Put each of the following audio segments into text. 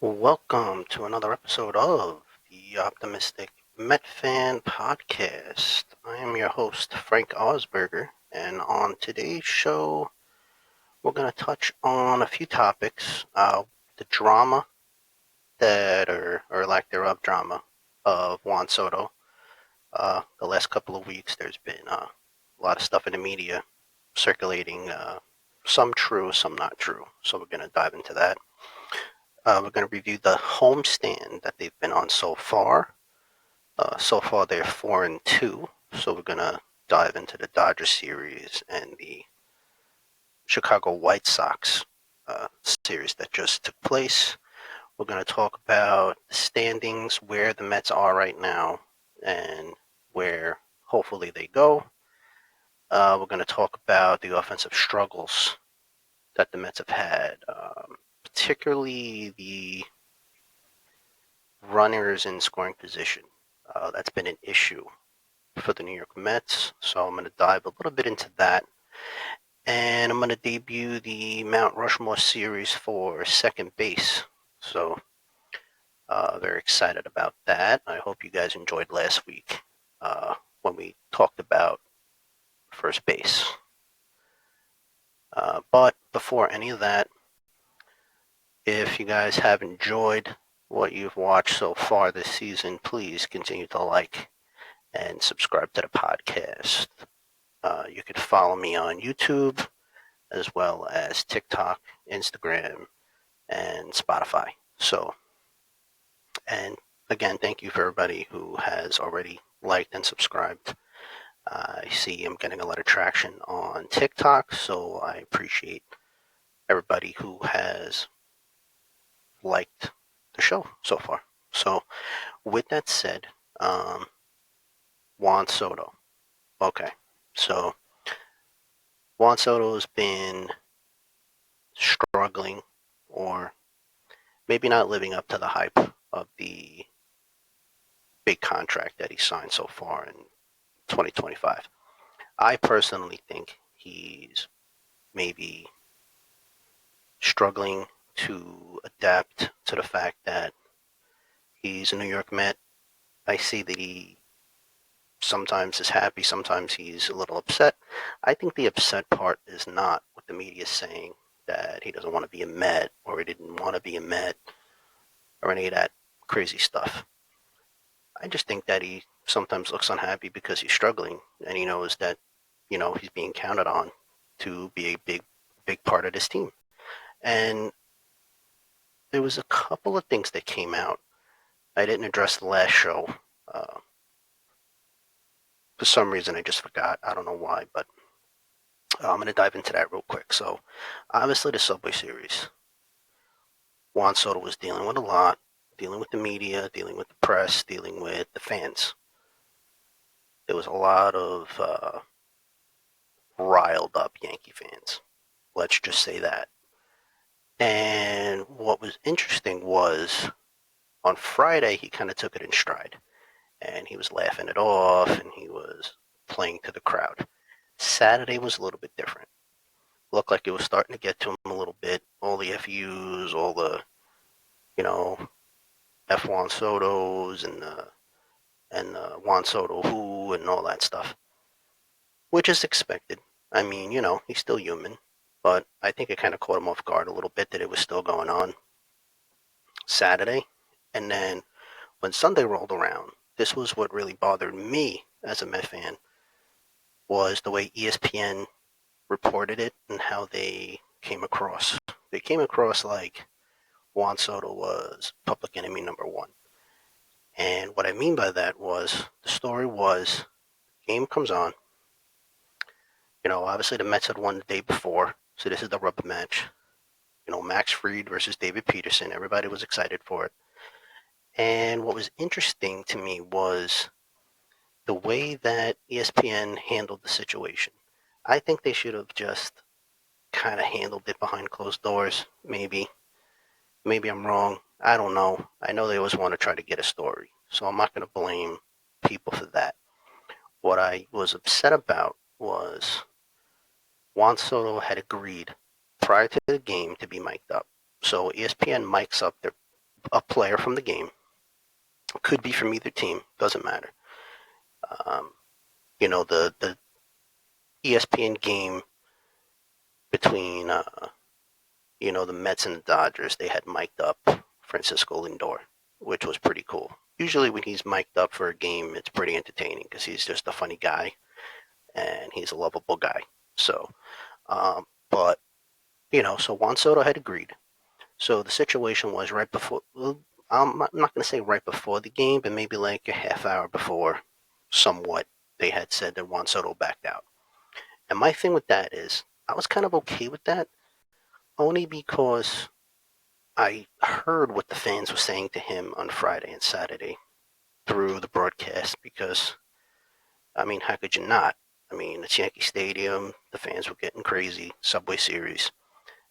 Welcome to another episode of the Optimistic Met Fan Podcast. I am your host, Frank Osberger, and on today's show, we're going to touch on a few topics. The drama or lack thereof drama, of Juan Soto. The last couple of weeks, there's been a lot of stuff in the media circulating, some true, some not true. So we're going to dive into that. We're going to review the homestand that they've been on so far. So far, they're 4-2. So we're going to dive into the Dodgers series and the Chicago White Sox series that just took place. We're going to talk about the standings, where the Mets are right now, and where hopefully they go. We're going to talk about the offensive struggles that the Mets have had, particularly the runners in scoring position. That's been an issue for the New York Mets, so I'm going to dive a little bit into that. And I'm going to debut the Mount Rushmore series for second base. So, very excited about that. I hope you guys enjoyed last week when we talked about first base. But before any of that, if you guys have enjoyed what you've watched so far this season, please continue to like and subscribe to the podcast. You can follow me on YouTube as well as TikTok, Instagram, and Spotify. So, and again, thank you for everybody who has already liked and subscribed. I see I'm getting a lot of traction on TikTok, so I appreciate everybody who has liked the show so far. So, with that said, Juan Soto. Okay, so Juan Soto has been struggling, or maybe not living up to the hype of the big contract that he signed so far in 2025. I personally think he's maybe struggling to adapt to the fact that he's a New York Met. I see that he sometimes is happy, sometimes he's a little upset. I think the upset part is not what the media is saying, that he doesn't want to be a Met or he didn't want to be a Met or any of that crazy stuff. I just think that he sometimes looks unhappy because he's struggling and he knows that, he's being counted on to be a big part of this team. And there was a couple of things that came out. I didn't address the last show. For some reason, I just forgot. I don't know why, but I'm going to dive into that real quick. So, obviously, the Subway Series, Juan Soto was dealing with a lot, dealing with the media, dealing with the press, dealing with the fans. There was a lot of riled up Yankee fans. Let's just say that. And what was interesting was on Friday, he kind of took it in stride and he was laughing it off and he was playing to the crowd. Saturday was a little bit different. Looked like it was starting to get to him a little bit. All the FUs, all the, F Juan Sotos and Juan Soto who and all that stuff, which is expected. I mean, he's still human, but I think it kind of caught him off guard a little bit that it was still going on Saturday. And then when Sunday rolled around, this was what really bothered me as a Met fan, was the way ESPN reported it and how they came across. They came across like Juan Soto was public enemy number one. And what I mean by that was, the story was, game comes on. Obviously the Mets had won the day before, so this is the rubber match. Max Fried versus David Peterson. Everybody was excited for it. And what was interesting to me was the way that ESPN handled the situation. I think they should have just kind of handled it behind closed doors, maybe. Maybe I'm wrong. I don't know. I know they always want to try to get a story, so I'm not going to blame people for that. What I was upset about was Juan Soto had agreed prior to the game to be mic'd up. So ESPN mics up a player from the game. Could be from either team, doesn't matter. Um, the ESPN game between the Mets and the Dodgers, they had mic'd up Francisco Lindor, which was pretty cool. Usually when he's mic'd up for a game, it's pretty entertaining because he's just a funny guy and he's a lovable guy. So, but so Juan Soto had agreed. So the situation was right before. Well, I'm not going to say right before the game, but maybe like a half hour before, somewhat. They had said that Juan Soto backed out. And my thing with that is, I was kind of okay with that, only because I heard what the fans were saying to him on Friday and Saturday through the broadcast. Because, I mean, how could you not? I mean, it's Yankee Stadium. The fans were getting crazy. Subway Series.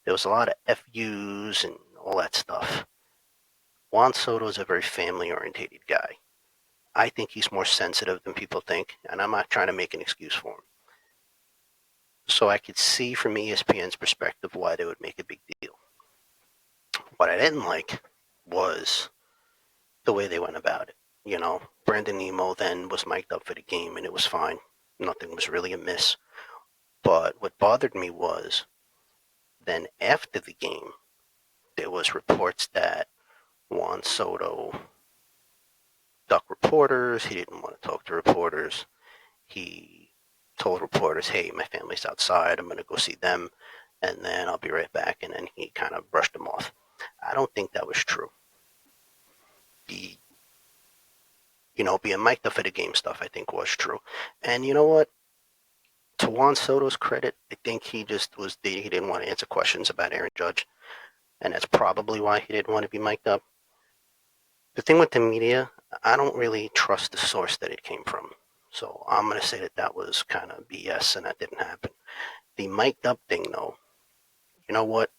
There was a lot of FUs and all that stuff. Juan Soto is a very family-oriented guy. I think he's more sensitive than people think, and I'm not trying to make an excuse for him. So I could see from ESPN's perspective why they would make a big deal. What I didn't like was the way they went about it. Brandon Nemo then was mic'd up for the game, and it was fine. Nothing was really amiss. But what bothered me was then after the game, there was reports that Juan Soto ducked reporters. He didn't want to talk to reporters. He told reporters, hey, my family's outside. I'm going to go see them, and then I'll be right back. And then he kind of brushed them off. I don't think that was true. Being mic'd up for the game stuff, I think was true. And you know what? To Juan Soto's credit, I think he didn't want to answer questions about Aaron Judge. And that's probably why he didn't want to be mic'd up. The thing with the media, I don't really trust the source that it came from. So I'm going to say that was kind of BS and that didn't happen. The mic'd up thing, though, you know what?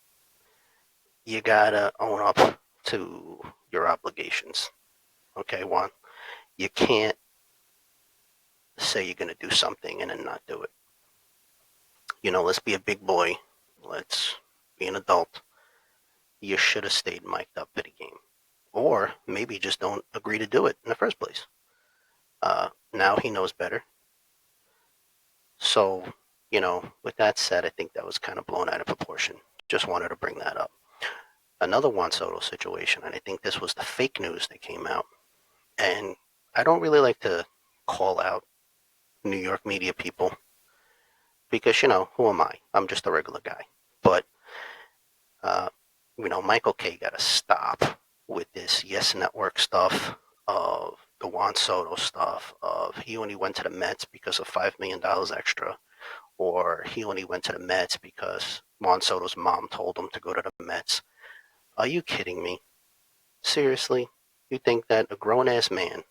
You got to own up to your obligations. Okay, Juan? You can't say you're going to do something and then not do it. Let's be a big boy. Let's be an adult. You should have stayed mic'd up at a game. Or maybe just don't agree to do it in the first place. Now he knows better. So, with that said, I think that was kind of blown out of proportion. Just wanted to bring that up. Another Juan Soto situation, and I think this was the fake news that came out. And I don't really like to call out New York media people because, who am I? I'm just a regular guy. But, Michael Kay got to stop with this Yes Network stuff of the Juan Soto stuff of he only went to the Mets because of $5 million extra, or he only went to the Mets because Juan Soto's mom told him to go to the Mets. Are you kidding me? Seriously? You think that a grown-ass man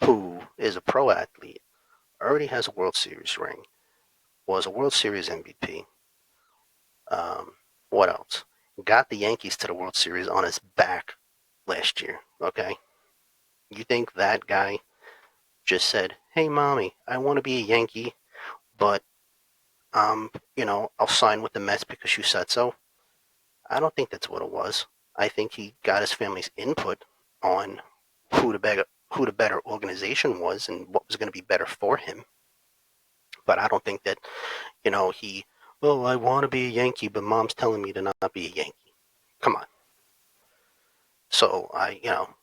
who is a pro athlete, already has a World Series ring, was a World Series MVP, what else? Got the Yankees to the World Series on his back last year, okay? You think that guy just said, hey, mommy, I want to be a Yankee, but, I'll sign with the Mets because you said so? I don't think that's what it was. I think he got his family's input on who the better organization was and what was going to be better for him. But I don't think that, I want to be a Yankee, but mom's telling me to not be a Yankee. Come on. So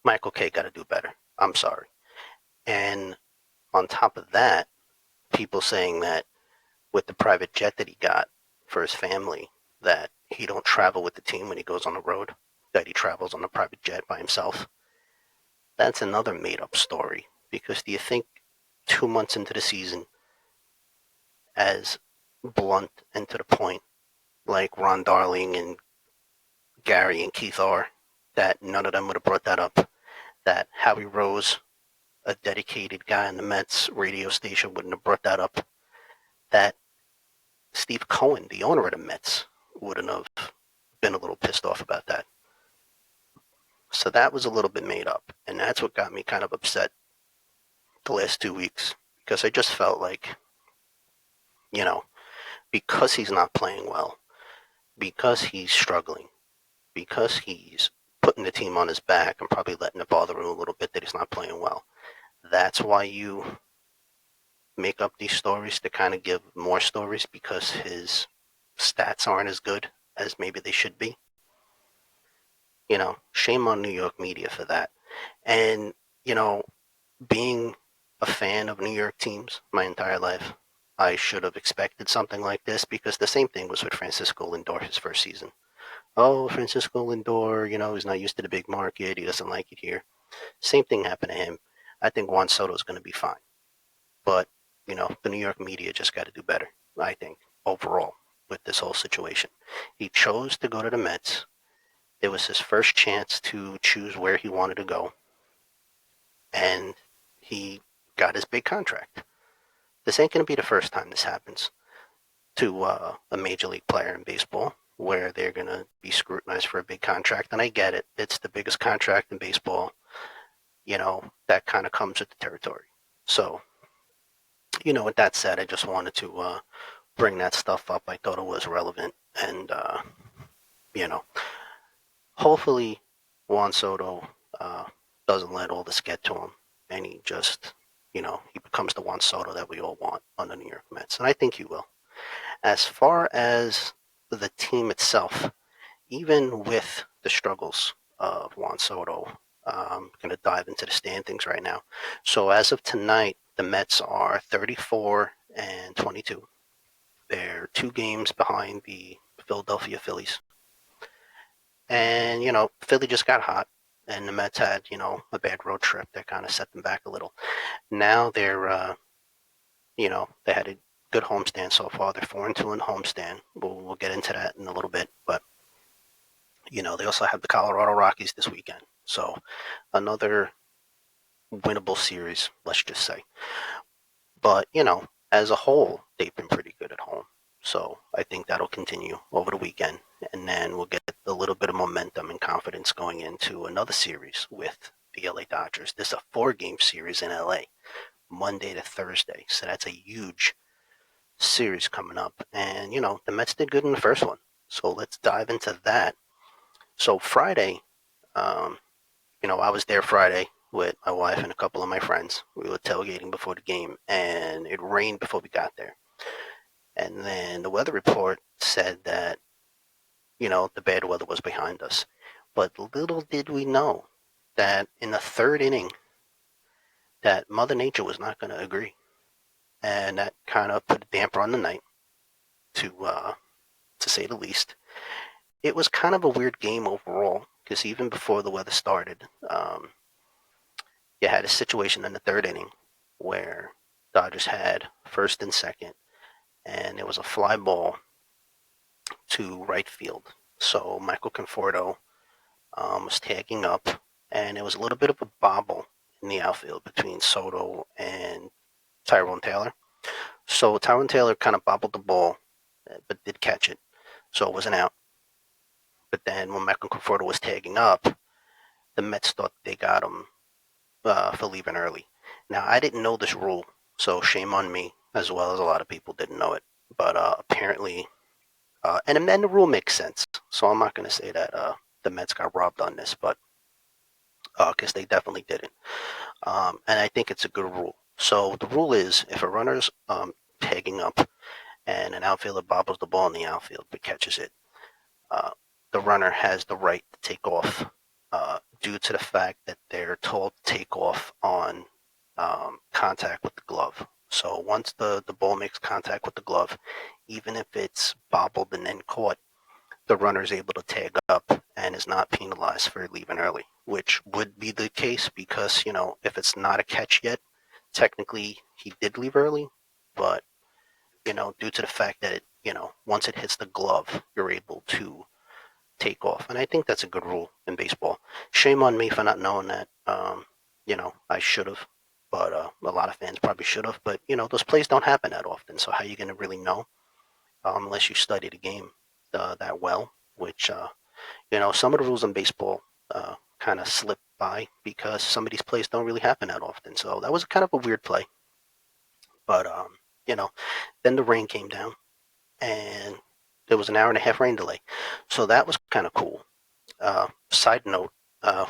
Michael Kay got to do better. I'm sorry. And on top of that, people saying that with the private jet that he got for his family, that he don't travel with the team when he goes on the road, that he travels on a private jet by himself. That's another made-up story. Because do you think 2 months into the season, as blunt and to the point, like Ron Darling and Gary and Keith are, that none of them would have brought that up? That Howie Rose, a dedicated guy on the Mets radio station, wouldn't have brought that up? That Steve Cohen, the owner of the Mets, wouldn't have been a little pissed off about that? So that was a little bit made up. And that's what got me kind of upset the last 2 weeks. Because I just felt like, because he's not playing well, because he's struggling, because he's putting the team on his back and probably letting it bother him a little bit that he's not playing well. That's why you make up these stories to kind of give more stories because his stats aren't as good as maybe they should be. Shame on New York media for that. And, you know, being a fan of New York teams my entire life, I should have expected something like this because the same thing was with Francisco Lindor his first season. Oh, Francisco Lindor, he's not used to the big market. He doesn't like it here. Same thing happened to him. I think Juan Soto is going to be fine. But, the New York media just got to do better, I think, overall, with this whole situation. He chose to go to the Mets. It was his first chance to choose where he wanted to go. And he got his big contract. This ain't going to be the first time this happens to a major league player in baseball where they're going to be scrutinized for a big contract. And I get it. It's the biggest contract in baseball. That kind of comes with the territory. So, with that said, I just wanted to bring that stuff up. I thought it was relevant. And, hopefully Juan Soto doesn't let all this get to him. And he just, he becomes the Juan Soto that we all want on the New York Mets. And I think he will. As far as the team itself, even with the struggles of Juan Soto, I'm going to dive into the standings right now. So as of tonight, the Mets are 34 and 22. They're 2 games behind the Philadelphia Phillies. And, Philly just got hot, and the Mets had, a bad road trip that kind of set them back a little. Now they're, they had a good homestand so far. They're 4-2 in homestand. We'll get into that in a little bit. But, they also have the Colorado Rockies this weekend. So another winnable series, let's just say. But, as a whole, they've been pretty good at home. So I think that'll continue over the weekend. And then we'll get a little bit of momentum and confidence going into another series with the LA Dodgers. This is a 4-game series in LA, Monday to Thursday. So that's a huge series coming up. And, the Mets did good in the first one. So let's dive into that. So Friday, I was there Friday with my wife and a couple of my friends. We were tailgating before the game, and it rained before we got there. And then the weather report said that, the bad weather was behind us. But little did we know that in the third inning, that Mother Nature was not going to agree. And that kind of put a damper on the night, to say the least. It was kind of a weird game overall, because even before the weather started, you had a situation in the third inning where Dodgers had first and second, and it was a fly ball to right field. So Michael Conforto was tagging up, and it was a little bit of a bobble in the outfield between Soto and Tyrone Taylor. So Tyrone Taylor kind of bobbled the ball, but did catch it, so it wasn't out. But then when Michael Conforto was tagging up, the Mets thought they got him for leaving early. Now, I didn't know this rule, so shame on me, as well as a lot of people didn't know it. But apparently, and then the rule makes sense. So I'm not going to say that the Mets got robbed on this, but because they definitely didn't. And I think it's a good rule. So the rule is if a runner's tagging up and an outfielder bobbles the ball in the outfield but catches it, the runner has the right to take off due to the fact that they're told to take off on contact with the glove. So once the ball makes contact with the glove, even if it's bobbled and then caught, the runner is able to tag up and is not penalized for leaving early, which would be the case because, if it's not a catch yet, technically he did leave early, but, due to the fact that once it hits the glove, you're able to take off. And I think that's a good rule in baseball. Shame on me for not knowing that. I should have, but a lot of fans probably should have. But, those plays don't happen that often. So how are you going to really know unless you study the game that well, which, some of the rules in baseball kind of slip by because some of these plays don't really happen that often. So that was kind of a weird play. But, then the rain came down and there was an hour and a half rain delay. So that was kind of cool. Side note,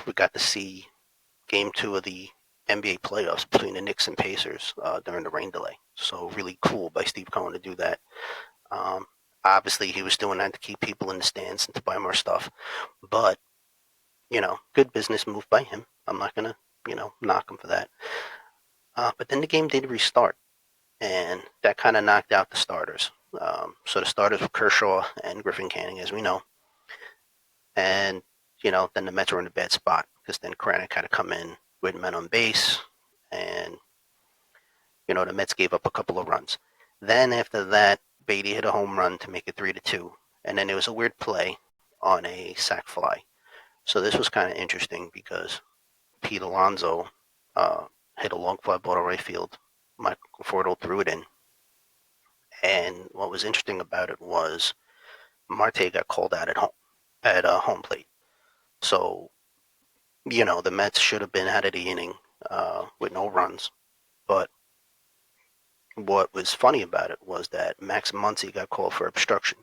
We got to see Game 2 of the NBA playoffs between the Knicks and Pacers during the rain delay. So really cool by Steve Cohen to do that. Um, Obviously, he was doing that to keep people in the stands and to buy more stuff. But, good business move by him. I'm not going to, knock him for that. But then the game did restart, and that kind of knocked out the starters. So the starters were Kershaw and Griffin Canning, as we know. And, then the Mets were in a bad spot because then Kranick had to come in with men on base, and, the Mets gave up a couple of runs. Then after that, Beatty hit a home run to make it 3-2. And then there was a weird play on a sac fly. So this was kind of interesting because Pete Alonso hit a long fly ball to right field. Michael Conforto threw it in. And what was interesting about it was Marte got called out at home plate. So, the Mets should have been out of the inning with no runs. But what was funny about it was that Max Muncy got called for obstruction.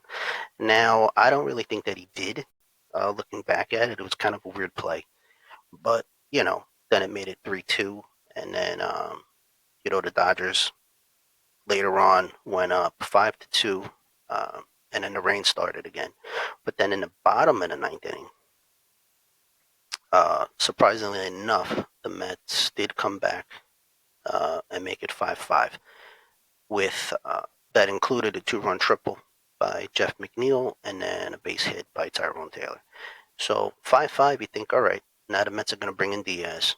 Now, I don't really think that he did. Looking back at it, it was kind of a weird play. But, then it made it 3-2. And then, the Dodgers later on went up 5-2. And then the rain started again. But then in the bottom of the ninth inning, surprisingly enough, the Mets did come back and make it 5-5 with that included a 2-run triple by Jeff McNeil and then a base hit by Tyrone Taylor. So 5-5, you think, all right, now the Mets are going to bring in Diaz,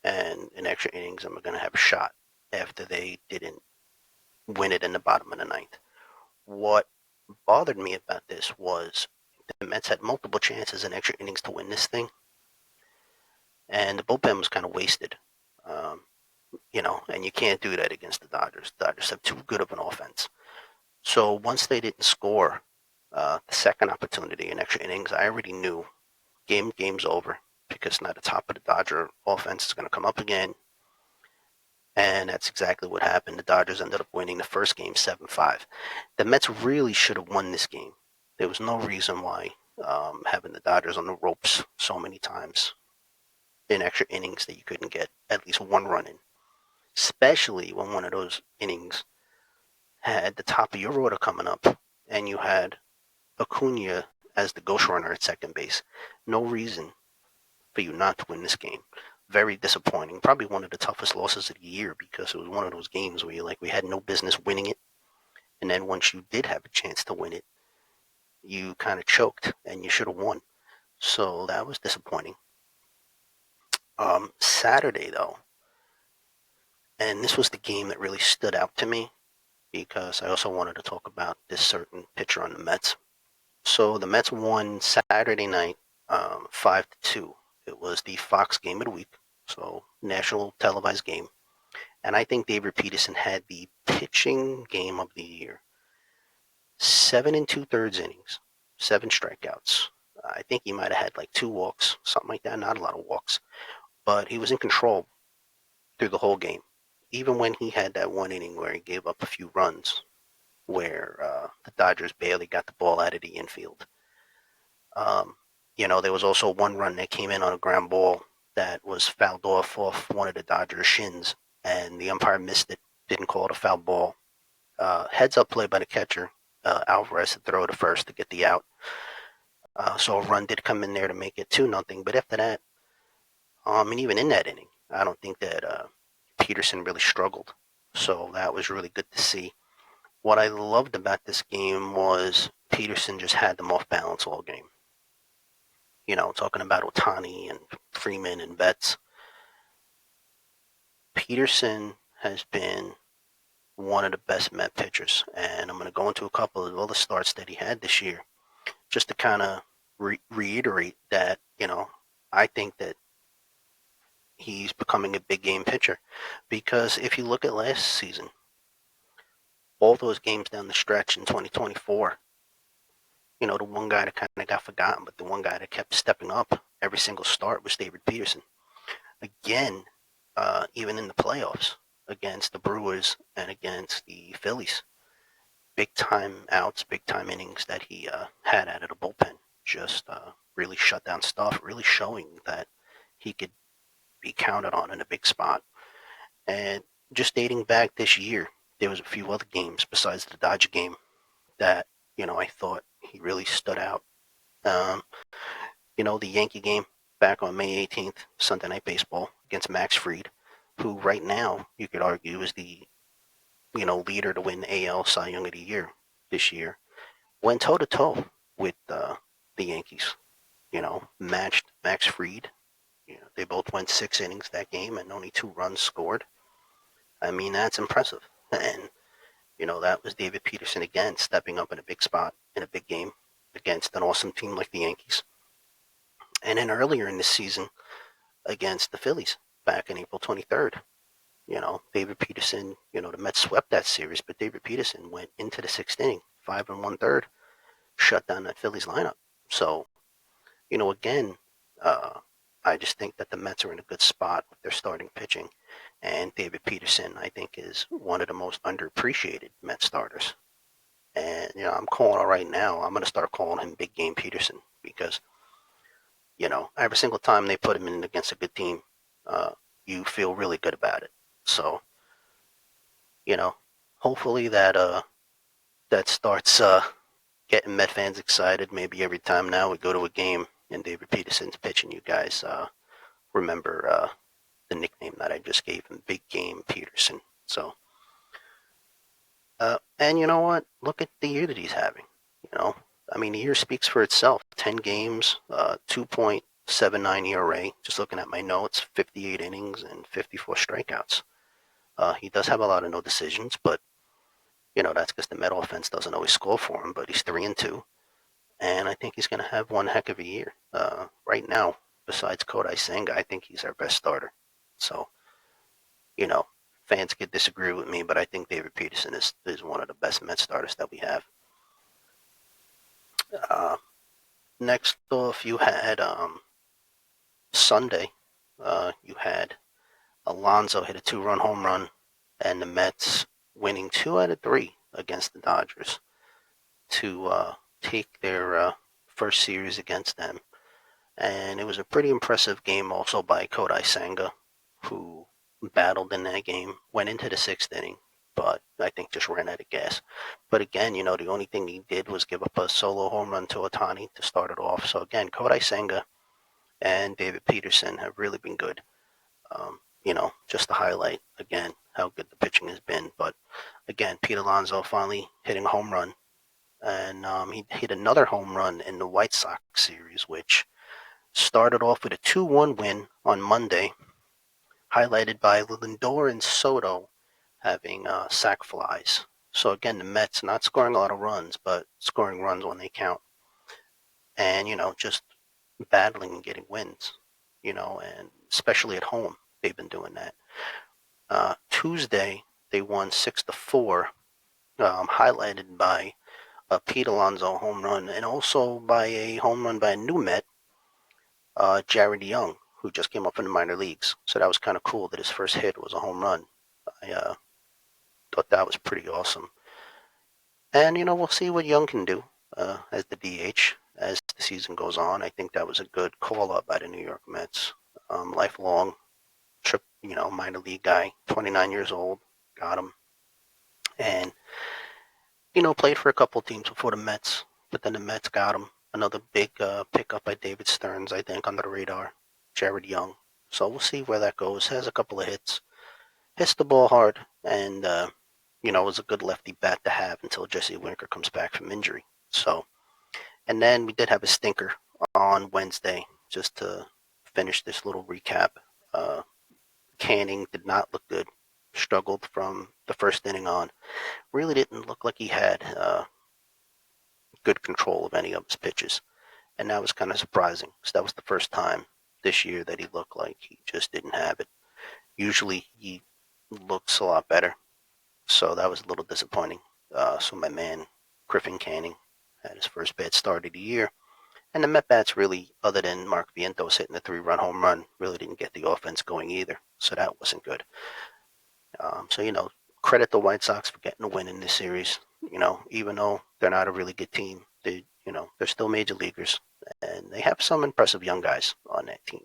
and in extra innings, I'm going to have a shot after they didn't win it in the bottom of the ninth. What bothered me about this was the Mets had multiple chances in extra innings to win this thing, and the bullpen was kind of wasted. And you can't do that against the Dodgers. The Dodgers have too good of an offense. So once they didn't score the second opportunity in extra innings, I already knew game's over because now the top of the Dodger offense is going to come up again. And that's exactly what happened. The Dodgers ended up winning the first game 7-5. The Mets really should have won this game. There was no reason why having the Dodgers on the ropes so many times in extra innings that you couldn't get at least one run in, especially when one of those innings had the top of your order coming up and you had Acuna as the ghost runner at second base. No reason for you not to win this game. Very disappointing. Probably one of the toughest losses of the year because it was one of those games where we had no business winning it. And then once you did have a chance to win it, you kind of choked and you should have won. So that was disappointing. Saturday, though, and this was the game that really stood out to me because I also wanted to talk about this certain pitcher on the Mets. So the Mets won Saturday night 5-2. It was the Fox game of the week, so national televised game. And I think David Peterson had the pitching game of the year. 7 2/3 innings, 7 strikeouts. I think he might have had like 2 walks, something like that. Not a lot of walks, but he was in control through the whole game. Even when he had that one inning where he gave up a few runs, where the Dodgers barely got the ball out of the infield. There was also one run that came in on a ground ball that was fouled off one of the Dodgers' shins, and the umpire missed it, didn't call it a foul ball. Heads up play by the catcher, Alvarez, to throw to first to get the out. So a run did come in there to make it 2-0. But after that, and even in that inning, I don't think that Peterson really struggled. So that was really good to see. What I loved about this game was Peterson just had them off balance all game. Talking about Ohtani and Freeman and Betts. Peterson has been one of the best Met pitchers, and I'm going to go into a couple of other starts that he had this year, just to kind of reiterate that, I think that he's becoming a big game pitcher. Because if you look at last season, all those games down the stretch in 2024, the one guy that kind of got forgotten, but the one guy that kept stepping up every single start was David Peterson. Again, even in the playoffs against the Brewers and against the Phillies, big time outs, big time innings that he had out of the bullpen. Just really shut down stuff, really showing that he could be counted on in a big spot. And just dating back this year, there was a few other games besides the Dodger game that, I thought he really stood out. Um, the Yankee game back on May 18th, Sunday Night Baseball against Max Fried, who right now you could argue is the, leader to win AL Cy Young of the Year this year, went toe to toe with the Yankees. Matched Max Fried. They both went 6 innings that game and only 2 runs scored. I mean, that's impressive. And, that was David Peterson again stepping up in a big spot in a big game against an awesome team like the Yankees. And then earlier in this season against the Phillies back in April 23rd, David Peterson, the Mets swept that series, but David Peterson went into the 6th inning, 5 1/3, shut down that Phillies lineup. So, again, uh, I just think that the Mets are in a good spot with their starting pitching. And David Peterson, I think, is one of the most underappreciated Mets starters. And, I'm calling it right now. I'm going to start calling him Big Game Peterson because, every single time they put him in against a good team, uh, you feel really good about it. So, you know, hopefully that starts getting Met fans excited. Maybe every time now we go to a game and David Peterson's pitching, you guys remember the nickname that I just gave him, Big Game Peterson. So, and you know what? Look at the year that he's having. I mean, the year speaks for itself. 10 games, 2.79 ERA. Just looking at my notes, 58 innings and 54 strikeouts. He does have a lot of no decisions, but that's because the Met offense doesn't always score for him. But he's 3-2, and I think he's going to have one heck of a year. Right now, besides Kodai Senga, I think he's our best starter. So, you know, fans could disagree with me, but I think David Peterson is one of the best Met starters that we have. Uh, Next off, you had Sunday. You had Alonso hit a 2-run home run, and the Mets winning 2 out of 3 against the Dodgers to take their first series against them. And it was a pretty impressive game also by Kodai Senga, who battled in that game, went into the 6th inning, but I think just ran out of gas. But again, the only thing he did was give up a solo home run to Ohtani to start it off. So again, Kodai Senga and David Peterson have really been good. Just to highlight again how good the pitching has been. But again, Pete Alonso finally hitting a home run, and he hit another home run in the White Sox series, which started off with a 2-1 win on Monday, highlighted by Lindor and Soto having sac flies. So again, the Mets not scoring a lot of runs, but scoring runs when they count, and just battling and getting wins. And especially at home, they've been doing that. Tuesday, they won 6-4, highlighted by a Pete Alonso home run and also by a home run by a new Met, Jared Young, who just came up in the minor leagues. So that was kind of cool that his first hit was a home run. I thought that was pretty awesome. And, we'll see what Young can do as the DH as the season goes on. I think that was a good call-up by the New York Mets. Lifelong minor league guy, 29 years old, got him. And, played for a couple teams before the Mets, but then the Mets got him. Another big pickup by David Stearns, I think, under the radar. Jared Young. So we'll see where that goes. Has a couple of hits. Hits the ball hard, and, is a good lefty bat to have until Jesse Winker comes back from injury. So, and then we did have a stinker on Wednesday, just to finish this little recap. Canning did not look good. Struggled from the first inning on. Really didn't look like he had good control of any of his pitches. And that was kind of surprising because that was the first time this year that he looked like he just didn't have it. Usually he looks a lot better. So that was a little disappointing. So my man, Griffin Canning, had his first bad start of the year. And the Met bats really, other than Mark Vientos hitting the 3-run home run, really didn't get the offense going either. So that wasn't good. So, credit the White Sox for getting a win in this series. Even though they're not a really good team, they they're still major leaguers, and they have some impressive young guys on that team.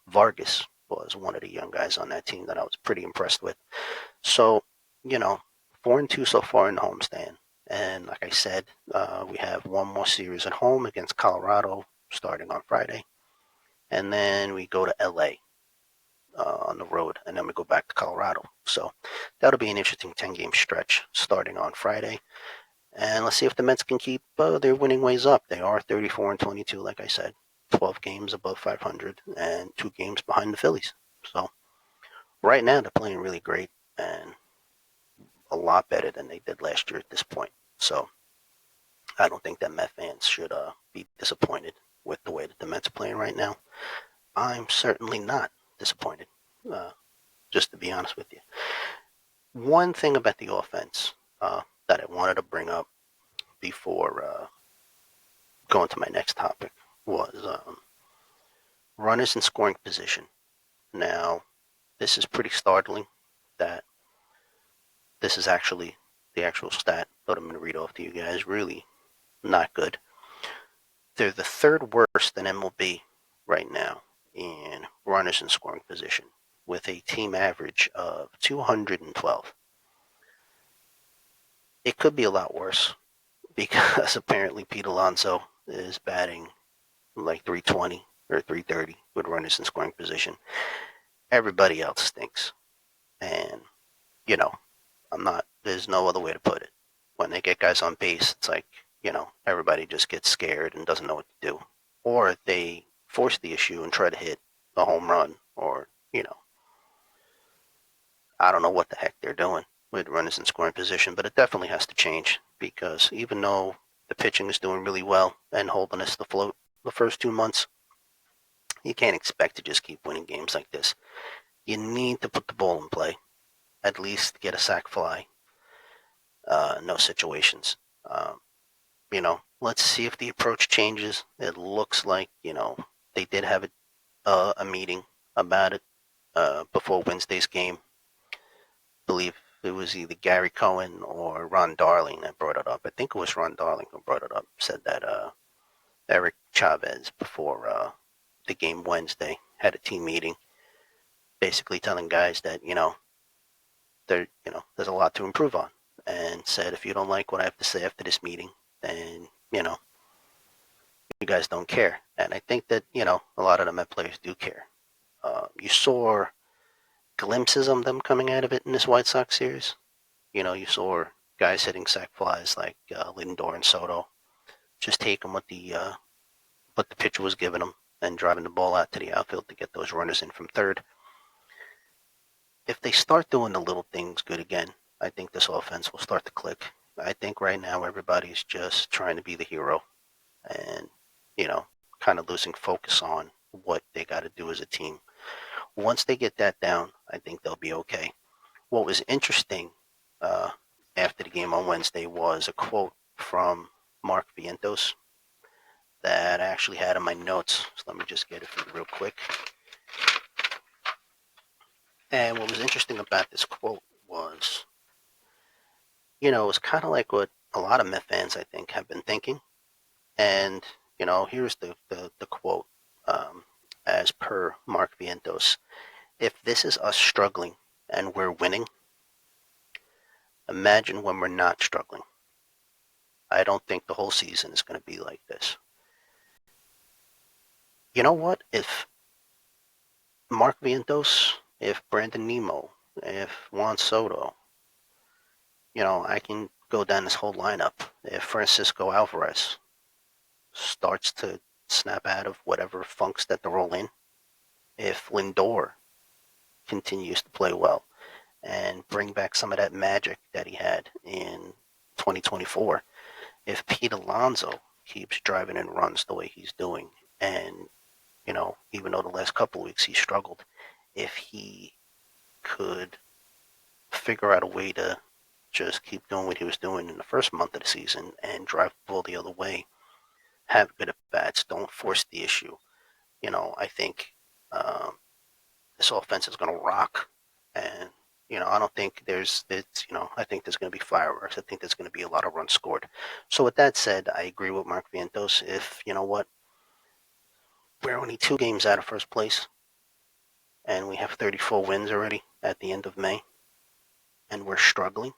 Vargas was one of the young guys on that team that I was pretty impressed with. So, you know, 4-2 so far in the homestand. And like I said, we have one more series at home against Colorado starting on Friday. And then we go to LA on the road, and then we go back to Colorado. So that'll be an interesting 10-game stretch starting on Friday. And let's see if the Mets can keep their winning ways up. They are 34-22, like I said, 12 games above 500 and 2 games behind the Phillies. So right now they're playing really great and a lot better than they did last year at this point. So I don't think that Met fans should be disappointed with the way that the Mets are playing right now. I'm certainly not disappointed, uh, just to be honest with you. One thing about the offense that I wanted to bring up before going to my next topic was runners in scoring position. Now, this is pretty startling that this is actually the actual stat that I'm going to read off to you guys. Really not good. They're the third worst in MLB right now in runners in scoring position with a team average of 212. It could be a lot worse because apparently Pete Alonso is batting like 320 or 330 with runners in scoring position. Everybody else stinks. And, you know, there's no other way to put it. When they get guys on base, it's like, everybody just gets scared and doesn't know what to do. Or they force the issue and try to hit a home run, or, I don't know what the heck they're doing with runners in scoring position, but it definitely has to change because even though the pitching is doing really well and holding us afloat the first 2 months, you can't expect to just keep winning games like this. You need to put the ball in play, at least get a sac fly in those situations. Let's see if the approach changes. It looks like, they did have a meeting about it before Wednesday's game. I believe it was either Gary Cohen or Ron Darling that brought it up. I think it was Ron Darling who brought it up. Said that Eric Chavez before the game Wednesday had a team meeting, basically telling guys that there's a lot to improve on, and said if you don't like what I have to say after this meeting, then you guys don't care. And I think that a lot of the Met players do care. You saw glimpses of them coming out of it in this White Sox series. You saw guys hitting sac flies like Lindor and Soto, just taking what the pitcher was giving them and driving the ball out to the outfield to get those runners in from third. If they start doing the little things good again, I think this offense will start to click. I think right now everybody's just trying to be the hero and, kind of losing focus on what they got to do as a team. Once they get that down, I think they'll be okay. What was interesting uh, after the game on Wednesday was a quote from Mark Vientos that I actually had in my notes. So let me just get it for you real quick. And what was interesting about this quote was, it was kind of like what a lot of Met fans, I think, have been thinking. And, here's the quote as per Mark Vientos. If this is us struggling and we're winning, imagine when we're not struggling. I don't think the whole season is going to be like this. You know what? If Mark Vientos, if Brandon Nemo, if Juan Soto, I can go down this whole lineup. If Francisco Alvarez starts to snap out of whatever funks that they're all in, if Lindor continues to play well and bring back some of that magic that he had in 2024, if Pete Alonso keeps driving in runs the way he's doing, and even though the last couple of weeks he struggled, if he could figure out a way to just keep doing what he was doing in the first month of the season and drive the ball the other way, have good at bats, don't force the issue, I think this offense is going to rock, and I don't think I think there's going to be fireworks. I think there's going to be a lot of runs scored. So with that said, I agree with Mark Vientos. If you know what, we're only 2 games out of first place, and we have 34 wins already at the end of May, and we're struggling.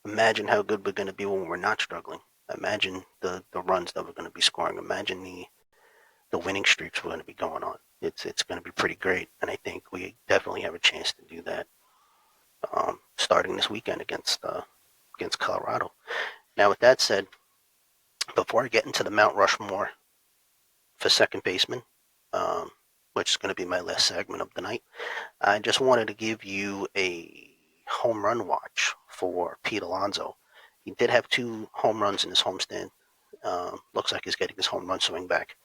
Imagine how good we're going to be when we're not struggling. Imagine the runs that we're going to be scoring. Imagine the winning streaks we're going to be going on. It's going to be pretty great, and I think we definitely have a chance to do that starting this weekend against Colorado. Now, with that said, before I get into the Mount Rushmore for second baseman, um, which is going to be my last segment of the night, I just wanted to give you a home run watch for Pete Alonso. He did have 2 home runs in his homestand. Looks like he's getting his home run swing back.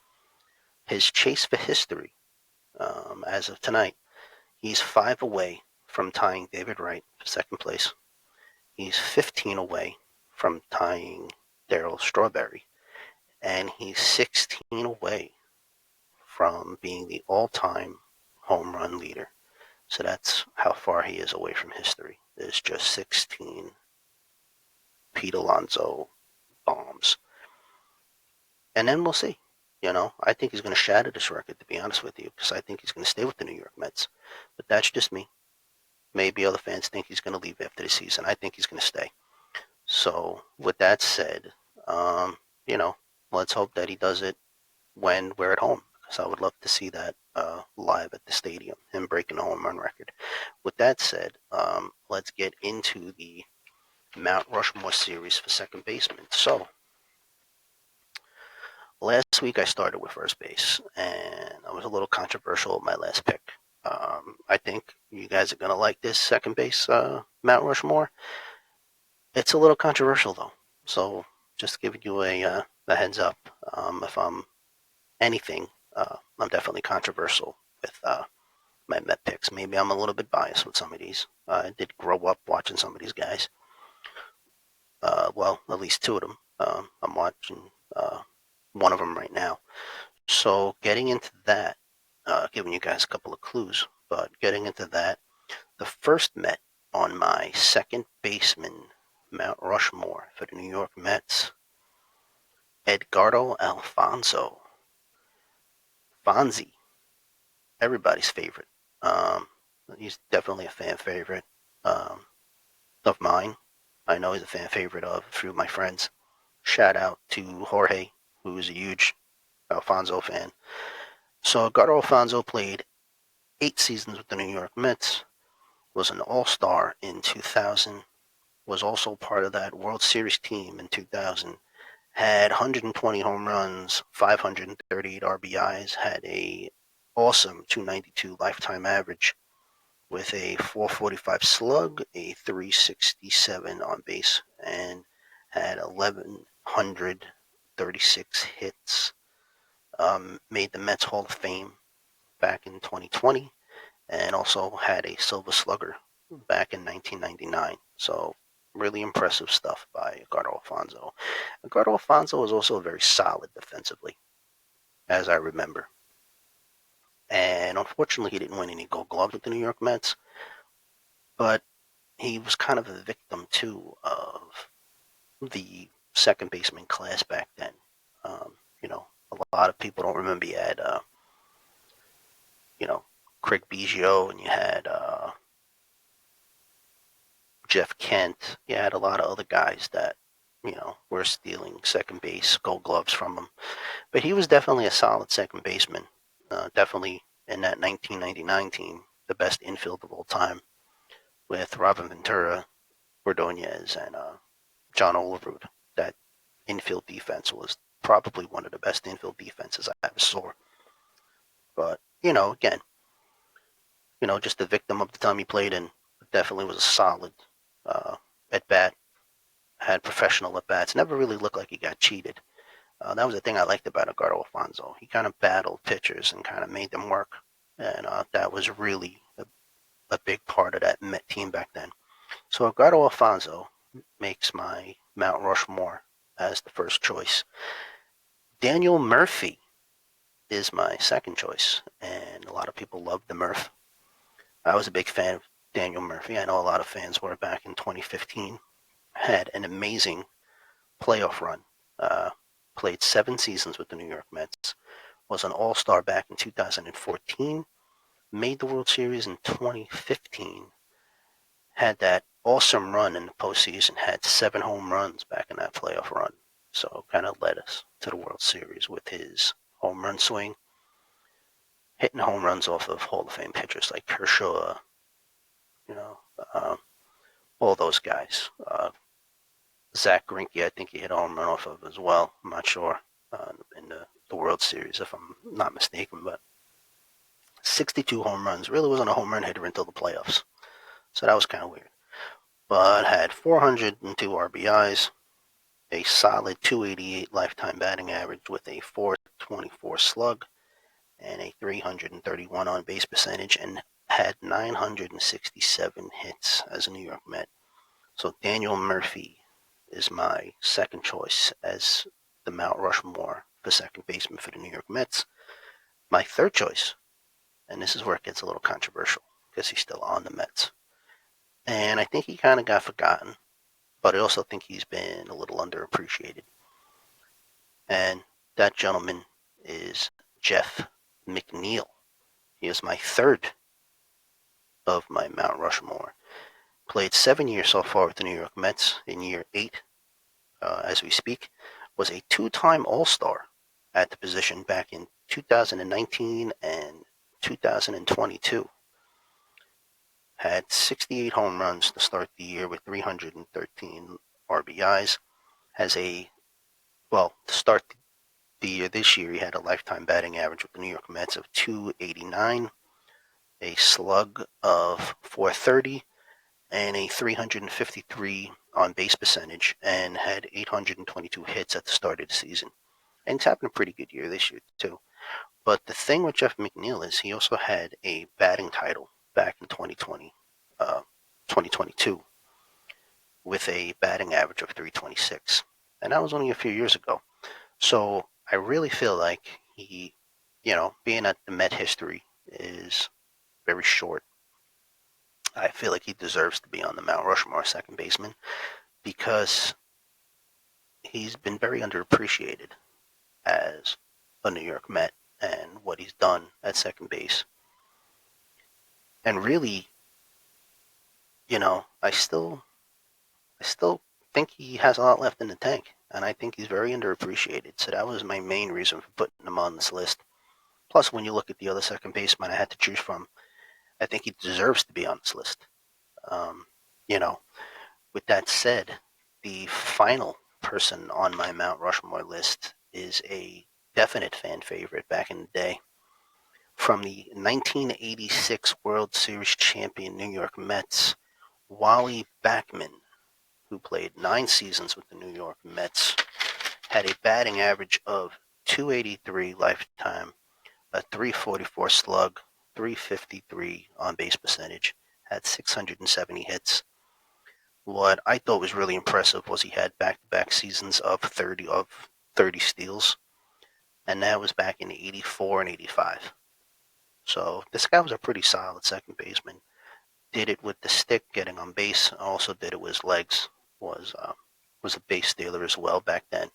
His chase for history, as of tonight, he's 5 away from tying David Wright for second place. He's 15 away from tying Darryl Strawberry, and he's 16 away from being the all-time home run leader. So that's how far he is away from history. There's just 16 Pete Alonso bombs. And then we'll see. I think he's going to shatter this record, to be honest with you, because I think he's going to stay with the New York Mets. But that's just me. Maybe other fans think he's going to leave after the season. I think he's going to stay. So with that said, you know, let's hope that he does it when we're at home, because I would love to see that live at the stadium, him breaking the home run record. With that said, let's get into the Mount Rushmore series for second baseman. So last week I started with first base, and I was a little controversial with my last pick. I think you guys are going to like this second base Mount Rushmore. It's a little controversial, though. So just giving you a heads up. If I'm anything, I'm definitely controversial with my Met picks. Maybe I'm a little bit biased with some of these. I did grow up watching some of these guys. Well, at least 2 of them. I'm watching one of them right now. So getting into that, giving you guys a couple of clues, but getting into that, the first Met on my second baseman Mount Rushmore for the New York Mets, Edgardo Alfonso. Fonzie, everybody's favorite. Um, he's definitely a fan favorite of mine. I know he's a fan favorite of a few of my friends. Shout out to Jorge, who's a huge Alfonso fan. So Edgardo Alfonso played 8 seasons with the New York Mets, was an All-Star in 2000, was also part of that World Series team in 2000, had 120 home runs, 538 RBIs, had a awesome 292 lifetime average with a 445 slug, a 367 on base, and had 1,136 hits. Made the Mets Hall of Fame back in 2020, and also had a Silver Slugger back in 1999. So really impressive stuff by Edgardo Alfonso. Edgardo Alfonso was also very solid defensively, as I remember. And unfortunately, he didn't win any Gold Gloves with the New York Mets, but he was kind of a victim, too, of the second baseman class back then. A lot of people don't remember you had, Craig Biggio, and you had Jeff Kent. You had a lot of other guys that, were stealing second base Gold Gloves from him. But he was definitely a solid second baseman. Definitely in that 1999 team, the best infield of all time, with Robin Ventura, Ordonez, and John Olerud. That infield defense was probably one of the best infield defenses I ever saw. But, again, just a victim of the time he played in. Definitely was a solid at bat. Had professional at bats. Never really looked like he got cheated. That was the thing I liked about Edgardo Alfonso. He kind of battled pitchers and kind of made them work. And that was really a big part of that Met team back then. So Edgardo Alfonso makes my Mount Rushmore as the first choice. Daniel Murphy is my second choice, and a lot of people love the Murph. I was a big fan Daniel Murphy. I know a lot of fans were back in 2015. Had an amazing playoff run. Uh, Played 7 seasons with the New York Mets. Was an All-Star back in 2014. Made the World Series in 2015. Had that awesome run in the postseason. Had 7 home runs back in that playoff run. So kind of led us to the World Series with his home run swing, hitting home runs off of Hall of Fame pitchers like Kershaw, you know, uh, all those guys. Zach Greinke, I think he hit a home run off of as well. I'm not sure in the World Series, if I'm not mistaken, but 62 home runs. Really wasn't a home run hitter until the playoffs. So that was kind of weird. But had 402 RBIs, a solid 288 lifetime batting average with a 424 slug, and a 331 on base percentage, and had 967 hits as a New York Met. So Daniel Murphy is my second choice as the Mount Rushmore for second baseman for the New York Mets. My third choice, and this is where it gets a little controversial because he's still on the Mets, and I think he kind of got forgotten, but I also think he's been a little underappreciated. And that gentleman is Jeff McNeil. He is my third of my Mount Rushmore. Played 7 years so far with the New York Mets. In year 8, as we speak, was a 2-time All-Star at the position back in 2019 and 2022. Had 68 home runs to start the year with 313 RBIs. To start the year this year, he had a lifetime batting average with the New York Mets of 289, a slug of 430, and a 353 on base percentage, and had 822 hits at the start of the season. And he's having a pretty good year this year, too. But the thing with Jeff McNeil is he also had a batting title back in 2022, with a batting average of 326. And that was only a few years ago. So I really feel like he, being that the Met history is very short, I feel like he deserves to be on the Mount Rushmore second baseman because he's been very underappreciated as a New York Met and what he's done at second base. And really, I still think he has a lot left in the tank, and I think he's very underappreciated. So that was my main reason for putting him on this list. Plus, when you look at the other second baseman I had to choose from, I think he deserves to be on this list. Um, you know, with that said, the final person on my Mount Rushmore list is a definite fan favorite back in the day. From the 1986 World Series champion New York Mets, Wally Backman, who played 9 seasons with the New York Mets, had a batting average of 283 lifetime, a 344 slug, 353 on base percentage, had 670 hits. What I thought was really impressive was he had back-to-back seasons of 30 steals, and that was back in 84 and 85. So this guy was a pretty solid second baseman. Did it with the stick, getting on base. Also did it with his legs. Was a base stealer as well back then.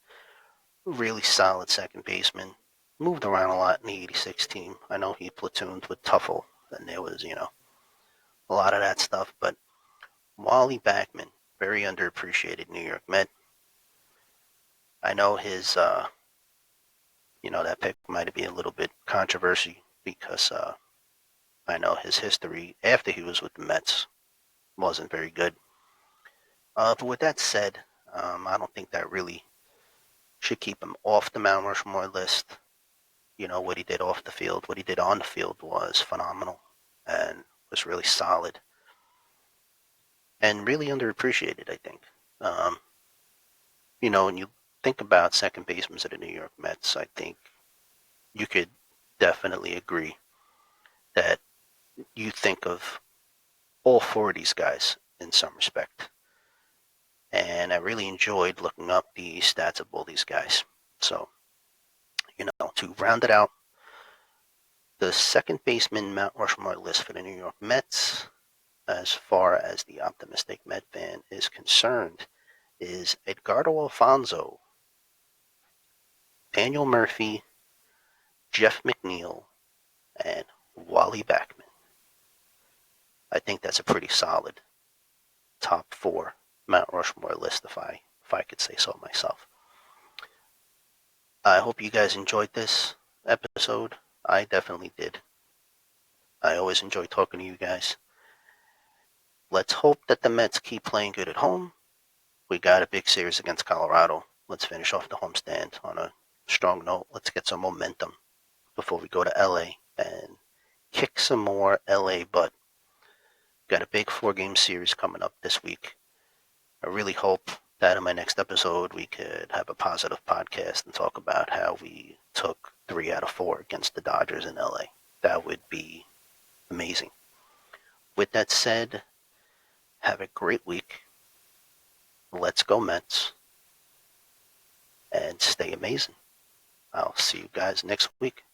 Really solid second baseman. Moved around a lot in the '86 team. I know he platooned with Tuffle, and there was a lot of that stuff. But Wally Backman, very underappreciated New York Met. I know his that pick might be a little bit controversy because I know his history after he was with the Mets wasn't very good. But with that said, I don't think that really should keep him off the Mount Rushmore list. What he did off the field, what he did on the field was phenomenal and was really solid and really underappreciated, I think. Um, when you think about second basemen at the New York Mets, I think you could definitely agree that you think of all 4 of these guys in some respect. And I really enjoyed looking up the stats of all these guys. So, to round it out, the second baseman Mount Rushmore list for the New York Mets, as far as the optimistic Met fan is concerned is Edgardo Alfonso, Daniel Murphy, Jeff McNeil, and Wally Backman. I think that's a pretty solid top four Mount Rushmore list if I could say so myself. I hope you guys enjoyed this episode. I definitely did. I always enjoy talking to you guys. Let's hope that the Mets keep playing good at home. We got a big series against Colorado. Let's finish off the homestand on a strong note. Let's get some momentum before we go to LA and kick some more LA butt. Got a big 4-game series coming up this week. I really hope that in my next episode we could have a positive podcast and talk about how we took 3 out of 4 against the Dodgers in LA. That would be amazing. With that said, have a great week. Let's go Mets. And stay amazing. I'll see you guys next week.